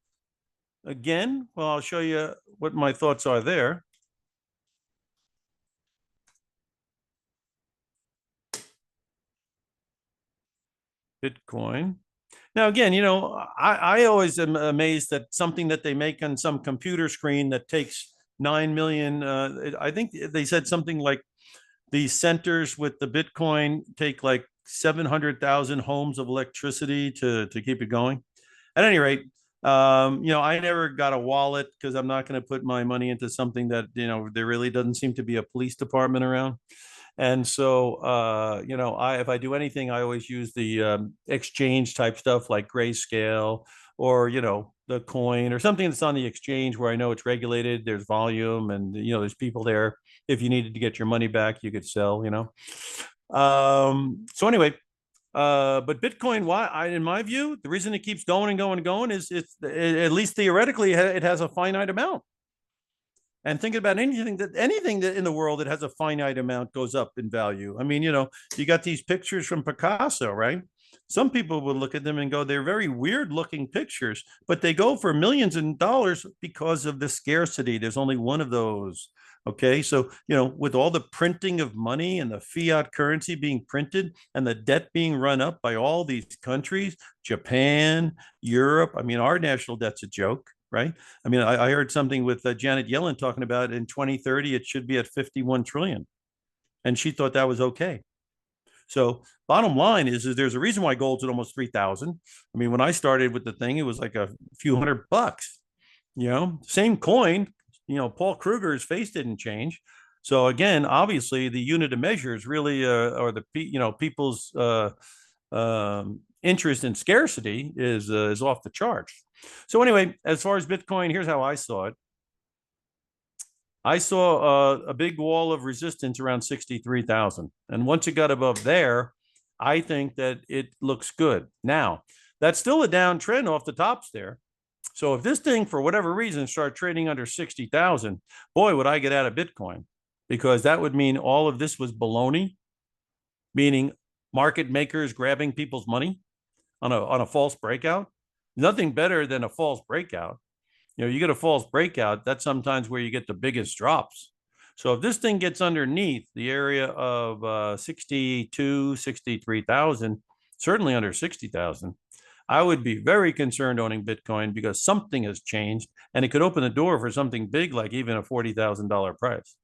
Again, well, I'll show you what my thoughts are there. Bitcoin. Now, again, I always am amazed that something that they make on some computer screen that takes 9 million, I think they said something like the centers with the Bitcoin take like 700,000 homes of electricity to keep it going. At any rate, I never got a wallet because I'm not going to put my money into something that, there really doesn't seem to be a police department around. And so, if I do anything, I always use the exchange type stuff like Grayscale or, the coin or something that's on the exchange where I know it's regulated, there's volume and, there's people there. If you needed to get your money back, you could sell, So anyway, but Bitcoin, in my view, the reason it keeps going and going and going is at least theoretically, it has a finite amount. And thinking about anything that in the world that has a finite amount goes up in value. I mean, you got these pictures from Picasso, right? Some people would look at them and go, they're very weird looking pictures, but they go for millions of dollars because of the scarcity. There's only one of those. Okay. So, with all the printing of money and the fiat currency being printed and the debt being run up by all these countries, Japan, Europe, I mean, our national debt's a joke. Right. I mean, I heard something with Janet Yellen talking about in 2030, it should be at 51 trillion. And she thought that was okay. So bottom line is there's a reason why gold's at almost 3,000. I mean, when I started with the thing, it was like a few $100, same coin, Paul Kruger's face didn't change. So again, obviously the unit of measure is really, or the, people's interest in scarcity is off the charts. So anyway, as far as Bitcoin, here's how I saw it. I saw a big wall of resistance around 63,000. And once it got above there, I think that it looks good. Now, that's still a downtrend off the tops there. So if this thing, for whatever reason, start trading under 60,000, boy, would I get out of Bitcoin, because that would mean all of this was baloney, meaning market makers grabbing people's money on a false breakout. Nothing better than a false breakout. You get a false breakout, that's sometimes where you get the biggest drops. So if this thing gets underneath the area of 62, 63,000, certainly under 60,000, I would be very concerned owning Bitcoin because something has changed and it could open the door for something big, like even a $40,000 price.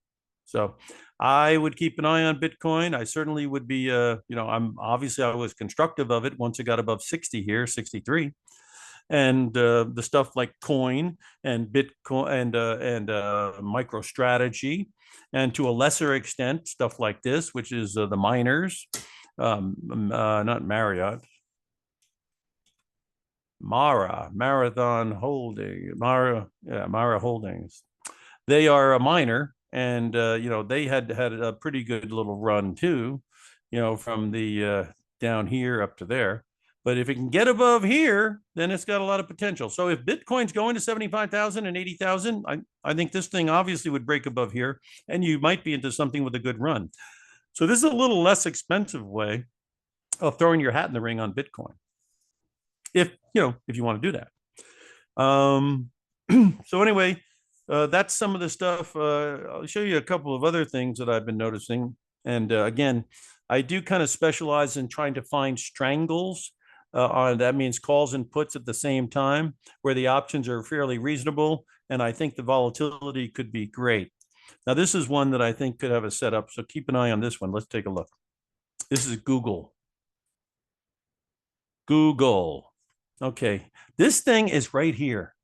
So I would keep an eye on Bitcoin. I certainly would be, I was constructive of it once it got above 60 here, 63. And the stuff like coin and Bitcoin and MicroStrategy, and to a lesser extent, stuff like this, which is the miners, not Marriott, Marathon Holding, Mara Holdings. They are a miner, and they had a pretty good little run too, from the down here up to there. But if it can get above here, then it's got a lot of potential. So if Bitcoin's going to 75,000 and 80,000, I think this thing obviously would break above here, and you might be into something with a good run. So this is a little less expensive way of throwing your hat in the ring on Bitcoin, if you want to do that. So anyway, that's some of the stuff. I'll show you a couple of other things that I've been noticing. And again, I do kind of specialize in trying to find strangles. That means calls and puts at the same time, where the options are fairly reasonable, and I think the volatility could be great. Now, this is one that I think could have a setup, so keep an eye on this one. Let's take a look. This is Google. Google. Okay, this thing is right here.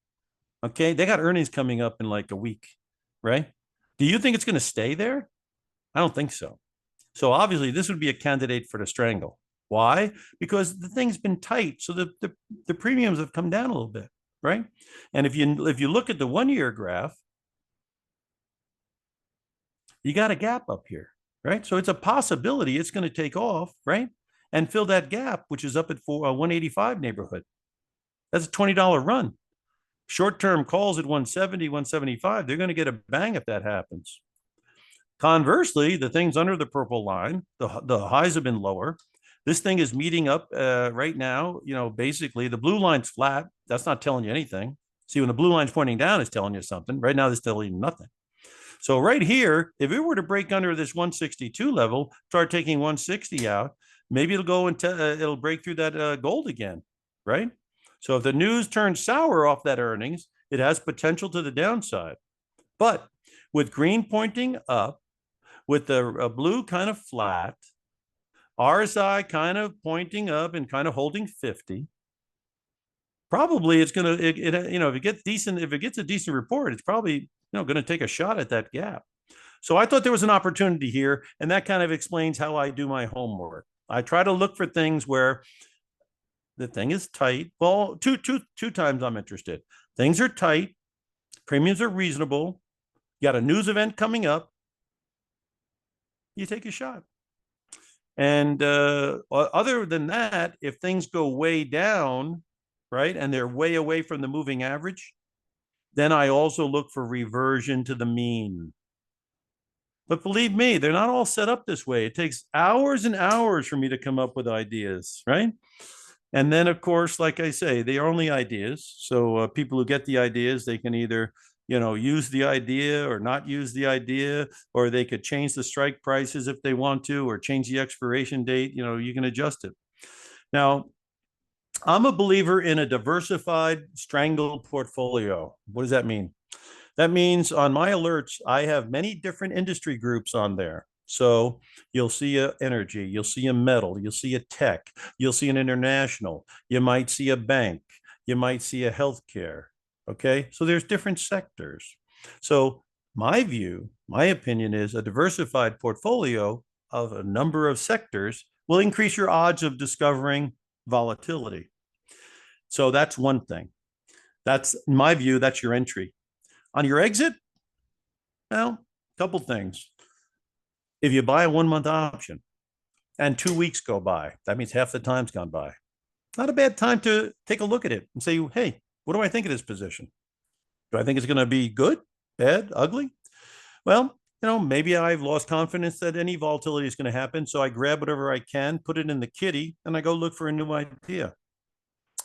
Okay, they got earnings coming up in like a week, right? Do you think it's going to stay there? I don't think so. So obviously, this would be a candidate for the strangle. Why? Because the thing's been tight, so the premiums have come down a little bit, right? And if you look at the 1 year graph, you got a gap up here, right? So it's a possibility it's going to take off, right? And fill that gap, which is up at 185 neighborhood. That's a $20 run. Short-term calls at 170, 175, they're going to get a bang if that happens. Conversely, the things under the purple line, the highs have been lower. This thing is meeting up right now. Basically, the blue line's flat. That's not telling you anything. See, when the blue line's pointing down, it's telling you something. Right now, it's telling you nothing. So right here, if it were to break under this 162 level, start taking 160 out, maybe it'll go and it'll break through that gold again, right? So if the news turns sour off that earnings, it has potential to the downside. But with green pointing up, with the blue kind of flat, RSI kind of pointing up and kind of holding 50, probably it's going to, if it gets a decent report, it's probably going to take a shot at that gap. So I thought there was an opportunity here, and that kind of explains how I do my homework. I try to look for things where the thing is tight. Well, two times I'm interested. Things are tight, premiums are reasonable. You got a news event coming up. You take a shot. And other than that, if things go way down, right, and they're way away from the moving average, then I also look for reversion to the mean. But believe me, they're not all set up this way. It takes hours and hours for me to come up with ideas, right? And then, of course, like I say, they are only ideas. So people who get the ideas, they can either use the idea or not use the idea, or they could change the strike prices if they want to, or change the expiration date. You can adjust it. Now, I'm a believer in a diversified strangle portfolio. What does that mean? That means on my alerts, I have many different industry groups on there. So you'll see a energy, you'll see a metal, you'll see a tech, you'll see an international, you might see a bank, you might see a healthcare. Okay, so there's different sectors. So my opinion is a diversified portfolio of a number of sectors will increase your odds of discovering volatility. So that's one thing. That's, in my view, that's your entry. On your exit, well, a couple things. If you buy a 1 month option and 2 weeks go by, that means half the time's gone by. Not a bad time to take a look at it and say, hey, what do I think of this position? Do I think it's going to be good, bad, ugly? Well, maybe I've lost confidence that any volatility is going to happen. So I grab whatever I can, put it in the kitty, and I go look for a new idea.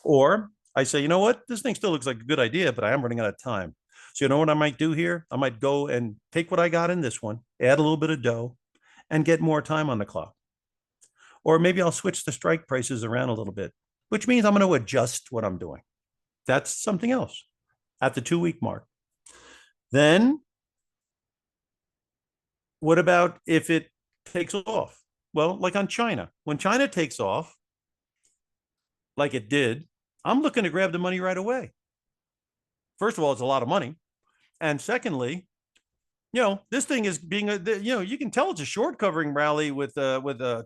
Or I say, you know what? This thing still looks like a good idea, but I am running out of time. So you know what I might do here? I might go and take what I got in this one, add a little bit of dough, and get more time on the clock. Or maybe I'll switch the strike prices around a little bit, which means I'm going to adjust what I'm doing. That's something else at the 2 week mark. Then What about if it takes off? Well, like on China, when China takes off, like it did, I'm looking to grab the money right away. First of all, it's a lot of money. And secondly, this thing is being you can tell it's a short covering rally with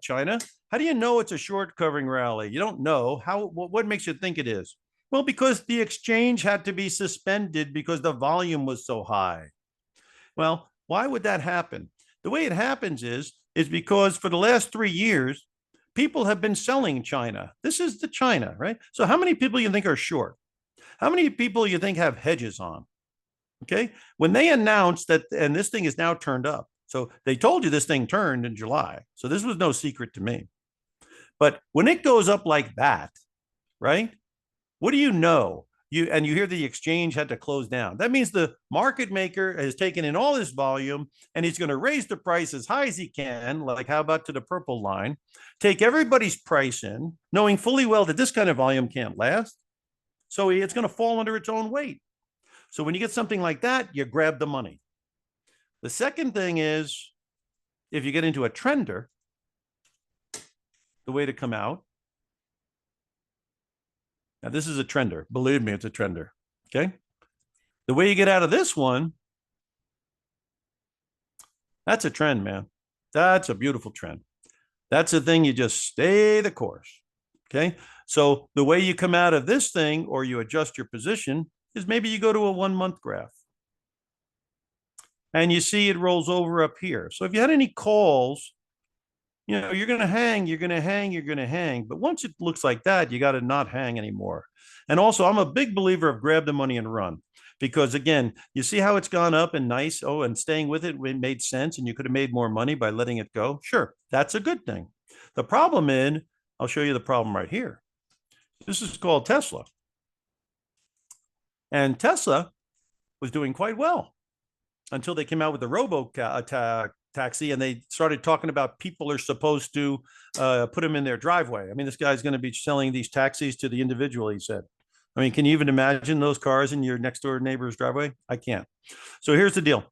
China. How do you know it's a short covering rally? You don't know. What makes you think it is? Well, because the exchange had to be suspended because the volume was so high. Well, why would that happen? The way it happens is because for the last 3 years, people have been selling China. This is the China, right? So how many people you think are short? How many people you think have hedges on? Okay. When they announced that, and this thing is now turned up. So they told you this thing turned in July. So this was no secret to me. But when it goes up like that, right? What do you know? You hear the exchange had to close down. That means the market maker has taken in all this volume and he's going to raise the price as high as he can, like how about to the purple line, take everybody's price in, knowing fully well that this kind of volume can't last. So it's going to fall under its own weight. So when you get something like that, you grab the money. The second thing is if you get into a trender, the way to come out. Now, this is a trender. Believe me, it's a trender. Okay. The way you get out of this one, that's a trend, man. That's a beautiful trend. That's the thing. You just stay the course. Okay. So the way you come out of this thing or you adjust your position is maybe you go to a 1-month graph and you see it rolls over up here. So if you had any calls, you're going to hang, you're going to hang, you're going to hang. But once it looks like that, you got to not hang anymore. And also, I'm a big believer of grab the money and run. Because again, you see how it's gone up and nice. Oh, and staying with it made sense. And you could have made more money by letting it go. Sure, that's a good thing. The problem in, I'll show you the problem right here. This is called Tesla. And Tesla was doing quite well until they came out with the robo taxi and they started talking about people are supposed to put them in their driveway. I mean, this guy's going to be selling these taxis to the individual, he said. I mean, can you even imagine those cars in your next door neighbor's driveway? I can't. So here's the deal.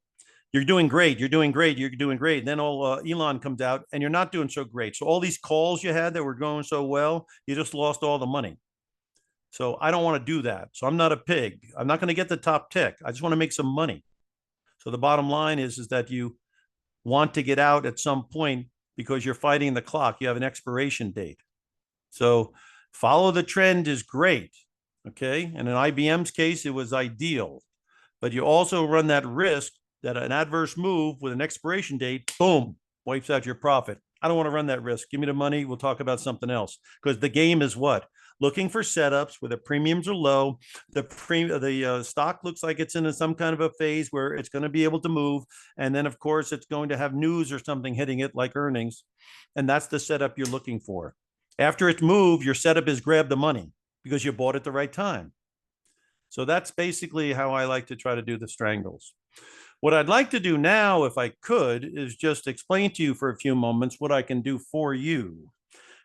You're doing great. You're doing great. You're doing great. And then Elon comes out and you're not doing so great. So all these calls you had that were going so well, you just lost all the money. So I don't want to do that. So I'm not a pig. I'm not going to get the top tick. I just want to make some money. So the bottom line is that you want to get out at some point because you're fighting the clock. You have an expiration date. So follow the trend is great. Okay. And in IBM's case, it was ideal. But you also run that risk that an adverse move with an expiration date, boom, wipes out your profit. I don't want to run that risk. Give me the money. We'll talk about something else. Because the game is what? Looking for setups where the premiums are low. The stock looks like it's in some kind of a phase where it's going to be able to move. And then, of course, it's going to have news or something hitting it like earnings. And that's the setup you're looking for. After it's moved, your setup is grab the money because you bought at the right time. So that's basically how I like to try to do the strangles. What I'd like to do now, if I could, is just explain to you for a few moments what I can do for you.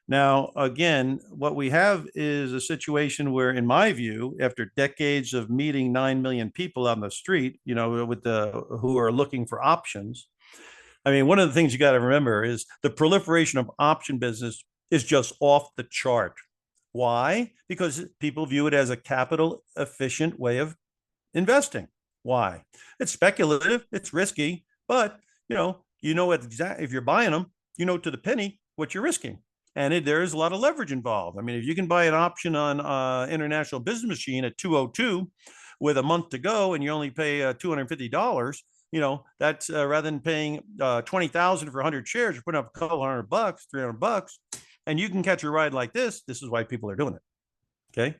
Now, again, what we have is a situation where, in my view, after decades of meeting 9 million people on the street, who are looking for options, I mean, one of the things you got to remember is the proliferation of option business is just off the chart. Why? Because people view it as a capital efficient way of investing. Why? It's speculative, it's risky, but if you're buying them, you know to the penny what you're risking. And there is a lot of leverage involved. I mean, if you can buy an option on International Business Machine at 202 with a month to go and you only pay $250, that's rather than paying 20,000 for 100 shares, you're putting up a couple $100, $300, and you can catch a ride like this. This is why people are doing it. Okay.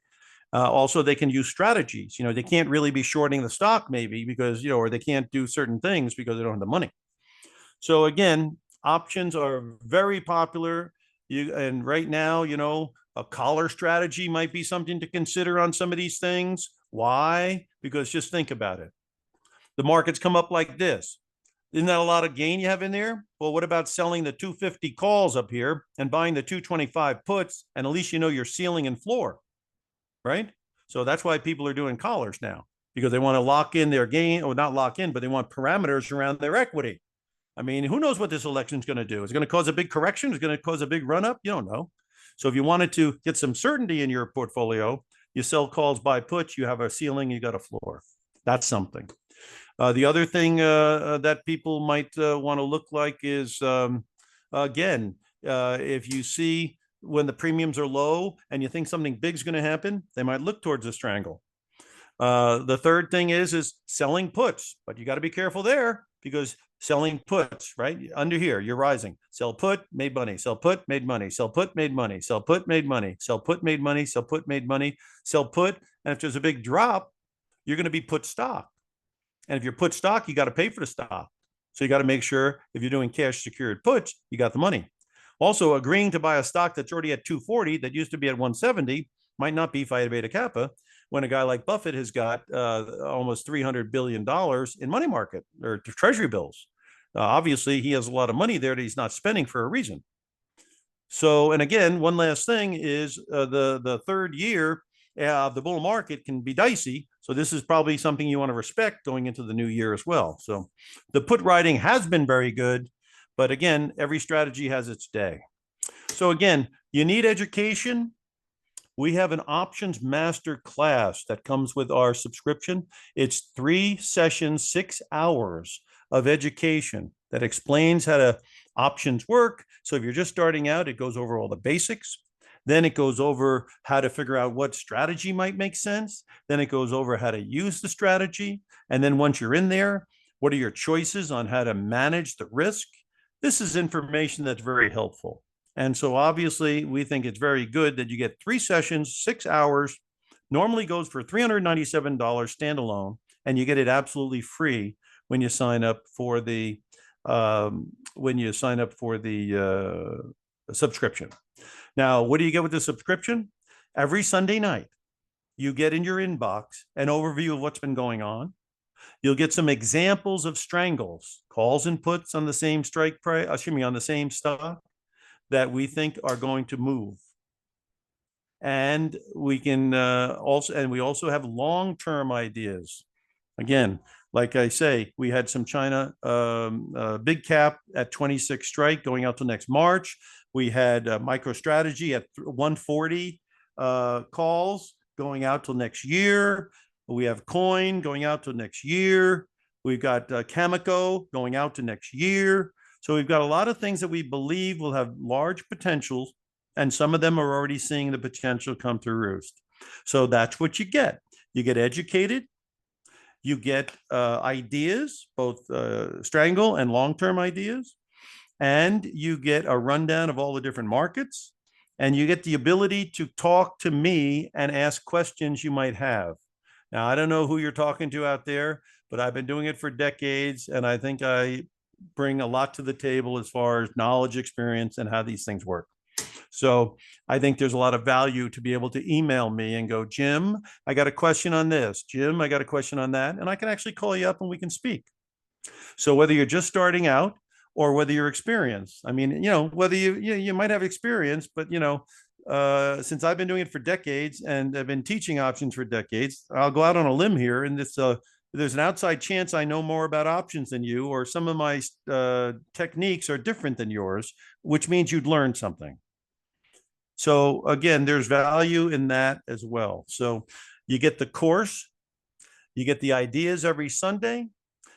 Also, they can use strategies. They can't really be shorting the stock maybe because, or they can't do certain things because they don't have the money. So again, options are very popular. And right now, a collar strategy might be something to consider on some of these things. Why? Because just think about it. The markets come up like this. Isn't that a lot of gain you have in there? Well, what about selling the 250 calls up here and buying the 225 puts? And at least your ceiling and floor, right? So that's why people are doing collars now, because they want to lock in their gain, or not lock in, but they want parameters around their equity. I mean, who knows what this election is going to do? Is it going to cause a big correction? Is it going to cause a big run up? You don't know. So if you wanted to get some certainty in your portfolio, you sell calls, buy puts, you have a ceiling, you got a floor. That's something. The other thing that people might want to look like is, again, if you see when the premiums are low and you think something big is going to happen, they might look towards a strangle. The third thing is selling puts, but you got to be careful there because selling puts, right? Under here, you're rising. Sell put, made money. Sell put, made money. Sell put, made money. Sell put, made money. Sell put, made money. Sell put, made money. Sell put. And if there's a big drop, you're going to be put stock. And if you're put stock, you got to pay for the stock. So you got to make sure if you're doing cash secured puts, you got the money. Also, agreeing to buy a stock that's already at 240 that used to be at 170 might not be Phi Beta Kappa when a guy like Buffett has got almost $300 billion in money market or treasury bills. Obviously, he has a lot of money there that he's not spending for a reason. So, and again, one last thing is the third year of the bull market can be dicey. So this is probably something you want to respect going into the new year as well. So the put writing has been very good, but again, every strategy has its day. So again, you need education. We have an options master class that comes with our subscription. It's 3 sessions, 6 hours of education that explains how to options work. So if you're just starting out, it goes over all the basics. Then it goes over how to figure out what strategy might make sense. Then it goes over how to use the strategy. And then once you're in there, what are your choices on how to manage the risk? This is information that's very helpful. And so obviously we think it's very good that you get 3 sessions, 6 hours, normally goes for $397 standalone, and you get it absolutely free when you sign up for the subscription. Now, what do you get with the subscription? Every Sunday night, you get in your inbox an overview of what's been going on. You'll get some examples of strangles, calls and puts on the same strike price, on the same stock that we think are going to move. And we can we also have long-term ideas. Again, like I say, we had some China big cap at 26 strike going out to next March. We had MicroStrategy at 140 calls going out till next year. We have Coin going out till next year. We've got Cameco going out to next year. So we've got a lot of things that we believe will have large potentials, and some of them are already seeing the potential come to roost. So that's what you get. You get educated. You get ideas, both strangle and long-term ideas, and you get a rundown of all the different markets, and you get the ability to talk to me and ask questions you might have. Now, I don't know who you're talking to out there, but I've been doing it for decades, and I think I bring a lot to the table as far as knowledge, experience, and how these things work. So I think there's a lot of value to be able to email me and go, Jim, I got a question on this. Jim, I got a question on that. And I can actually call you up and we can speak. So whether you're just starting out or whether you're experienced, I mean, whether you might have experience, but, since I've been doing it for decades and I've been teaching options for decades, I'll go out on a limb here and there's an outside chance I know more about options than you, or some of my techniques are different than yours, which means you'd learn something. So again, there's value in that as well. So you get the course, you get the ideas every Sunday,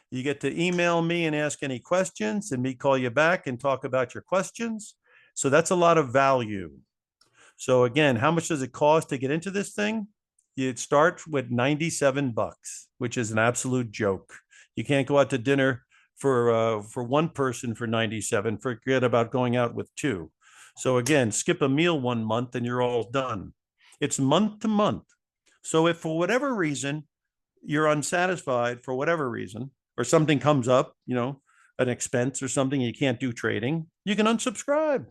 you get to email me and ask any questions and me call you back and talk about your questions. So that's a lot of value. So again, how much does it cost to get into this thing? You'd start with $97, which is an absolute joke. You can't go out to dinner for one person for 97. Forget about going out with 2. So again, skip a meal 1 month and you're all done. It's month to month. So if for whatever reason you're unsatisfied for whatever reason, or something comes up, an expense or something, you can't do trading, you can unsubscribe.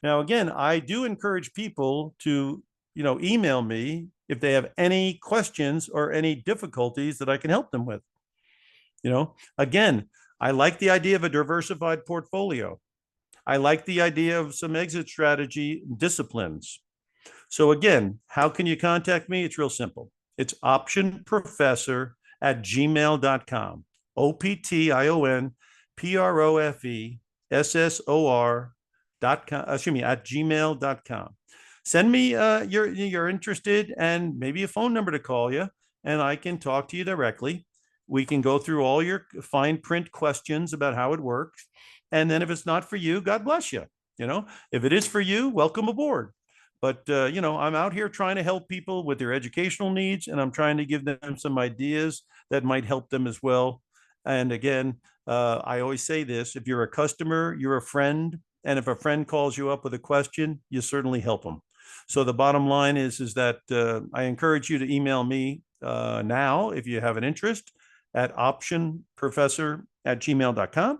Now, again, I do encourage people to, email me if they have any questions or any difficulties that I can help them with. Again, I like the idea of a diversified portfolio. I like the idea of some exit strategy disciplines. So again, how can you contact me? It's real simple. It's optionprofessor@gmail.com. OPTION professor.com, at gmail.com. Send me you're interested and maybe a phone number to call you, and I can talk to you directly. We can go through all your fine print questions about how it works. And then if it's not for you, God bless you. If it is for you, welcome aboard. But, I'm out here trying to help people with their educational needs, and I'm trying to give them some ideas that might help them as well. And again, I always say this: if you're a customer, you're a friend. And if a friend calls you up with a question, you certainly help them. So the bottom line is that I encourage you to email me now if you have an interest at optionprofessor@gmail.com.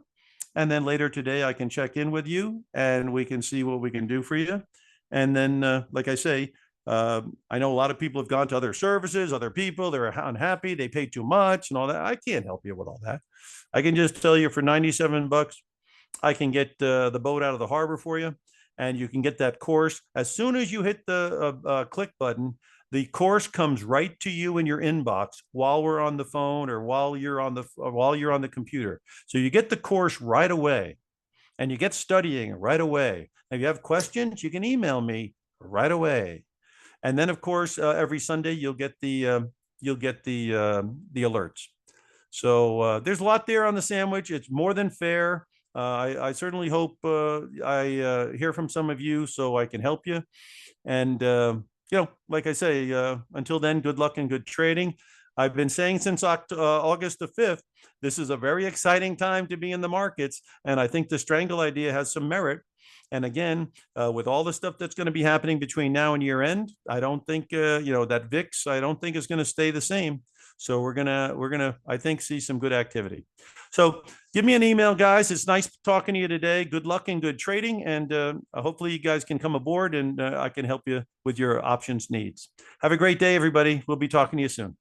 And then later today, I can check in with you and we can see what we can do for you. And then, like I say, I know a lot of people have gone to other services, other people, they're unhappy, they pay too much and all that. I can't help you with all that. I can just tell you for $97, I can get the boat out of the harbor for you, and you can get that course. As soon as you hit the click button, the course comes right to you in your inbox while we're on the phone or while you're on the computer. So you get the course right away, and you get studying right away. If you have questions, you can email me right away. And then, of course, every Sunday you'll get the alerts. So there's a lot there on the sandwich. It's more than fair. I certainly hope I hear from some of you so I can help you. And, like I say, until then, good luck and good trading. I've been saying since August the 5th, this is a very exciting time to be in the markets. And I think the strangle idea has some merit. And again, with all the stuff that's going to be happening between now and year end, I don't think, that VIX, I don't think is going to stay the same. So we're gonna, I think, see some good activity. So give me an email, guys. It's nice talking to you today. Good luck and good trading. And hopefully you guys can come aboard and I can help you with your options needs. Have a great day, everybody. We'll be talking to you soon.